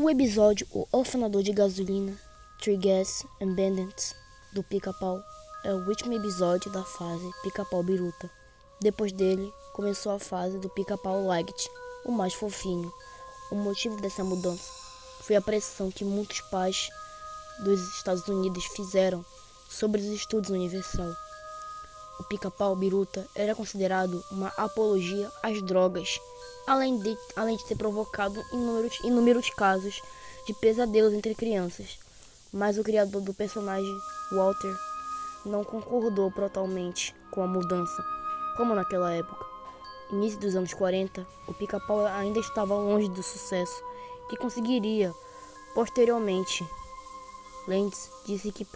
O episódio O Orfenador de Gasolina, Three Gas and Bandits, do Pica-Pau, é o último episódio da fase Pica-Pau Biruta. Depois dele, começou a fase do Pica-Pau Light, o mais fofinho. O motivo dessa mudança foi a pressão que muitos pais dos Estados Unidos fizeram sobre os estudos no Universal. O Pica-Pau Biruta era considerado uma apologia às drogas, além de ter provocado inúmeros casos de pesadelos entre crianças. Mas o criador do personagem, Walter, não concordou totalmente com a mudança. Como naquela época, início dos anos 40, o Pica-Pau ainda estava longe do sucesso que conseguiria posteriormente. Lentz disse que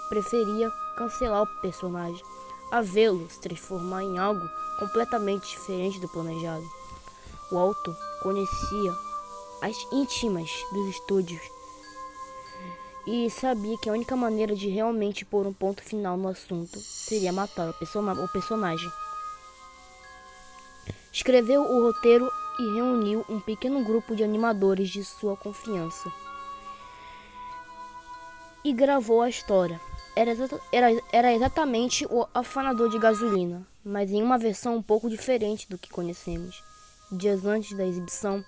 preferia cancelar o personagem a vê-lo se transformar em algo completamente diferente do planejado. O autor conhecia as íntimas dos estúdios e sabia que a única maneira de realmente pôr um ponto final no assunto seria matar o personagem. Escreveu o roteiro e reuniu um pequeno grupo de animadores de sua confiança e gravou a história. Era exatamente o Orfenador de Gasolina, mas em uma versão um pouco diferente do que conhecemos. Dias antes da exibição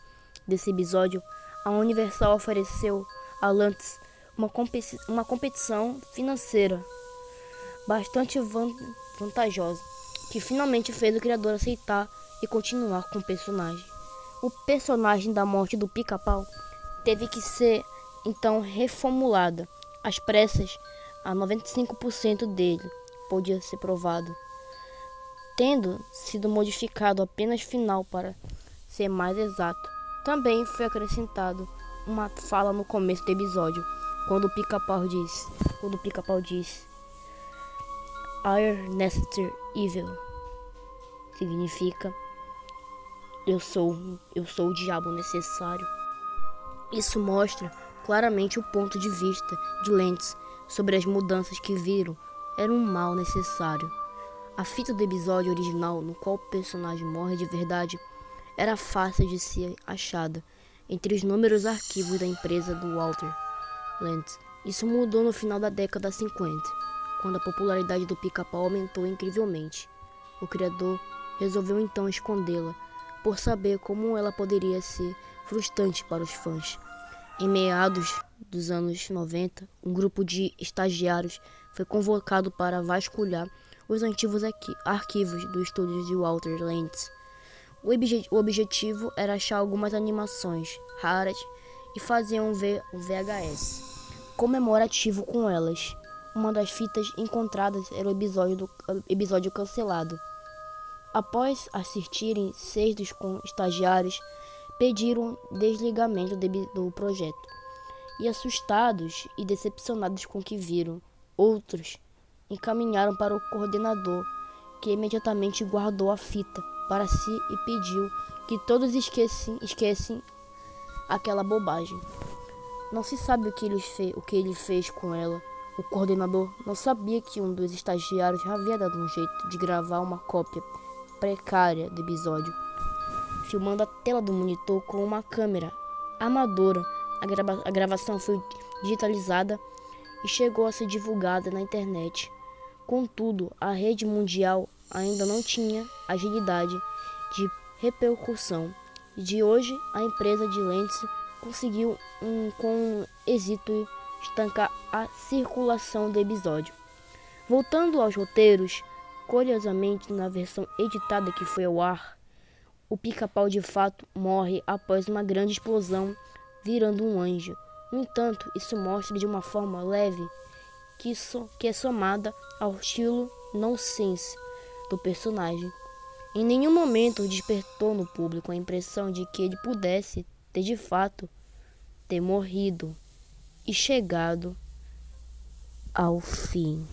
desse episódio, a Universal ofereceu a Lantz uma competição financeira bastante vantajosa, que finalmente fez o criador aceitar e continuar com o personagem. O personagem da morte do Pica-Pau teve que ser então reformulada às pressas. A 95% dele podia ser provado, tendo sido modificado apenas final para ser mais exato. Também foi acrescentado uma fala no começo do episódio, quando o Pica-Pau disse "Are necessary evil", significa eu sou o diabo necessário. Isso mostra claramente o ponto de vista de Lentz sobre as mudanças que viram era um mal necessário. A fita do episódio original, no qual o personagem morre de verdade, era fácil de ser achada entre os inúmeros arquivos da empresa do Walter Lentz. Isso mudou no final da década 50, quando a popularidade do Pica-Pau aumentou incrivelmente. O criador resolveu então escondê-la, por saber como ela poderia ser frustrante para os fãs. Em meados dos anos 90, um grupo de estagiários foi convocado para vasculhar os antigos arquivos do estúdio de Walter Lentz. O objetivo era achar algumas animações raras e fazer um VHS comemorativo com elas. Uma das fitas encontradas era o episódio cancelado. Após assistirem, 6 dos estagiários pediram desligamento do projeto. E assustados e decepcionados com o que viram, outros encaminharam para o coordenador, que imediatamente guardou a fita para si e pediu que todos esquecem aquela bobagem. Não se sabe o que ele fez com ela. O coordenador não sabia que um dos estagiários havia dado um jeito de gravar uma cópia precária do episódio, filmando a tela do monitor com uma câmera amadora. A gravação foi digitalizada e chegou a ser divulgada na internet. Contudo, a rede mundial ainda não tinha agilidade de repercussão. De hoje, a empresa de Lentz conseguiu com êxito estancar a circulação do episódio. Voltando aos roteiros, curiosamente, na versão editada que foi ao ar, o Pica-Pau de fato morre após uma grande explosão, virando um anjo. No entanto, isso mostra de uma forma leve que é somada ao estilo nonsense do personagem. Em nenhum momento despertou no público a impressão de que ele pudesse ter de fato ter morrido e chegado ao fim.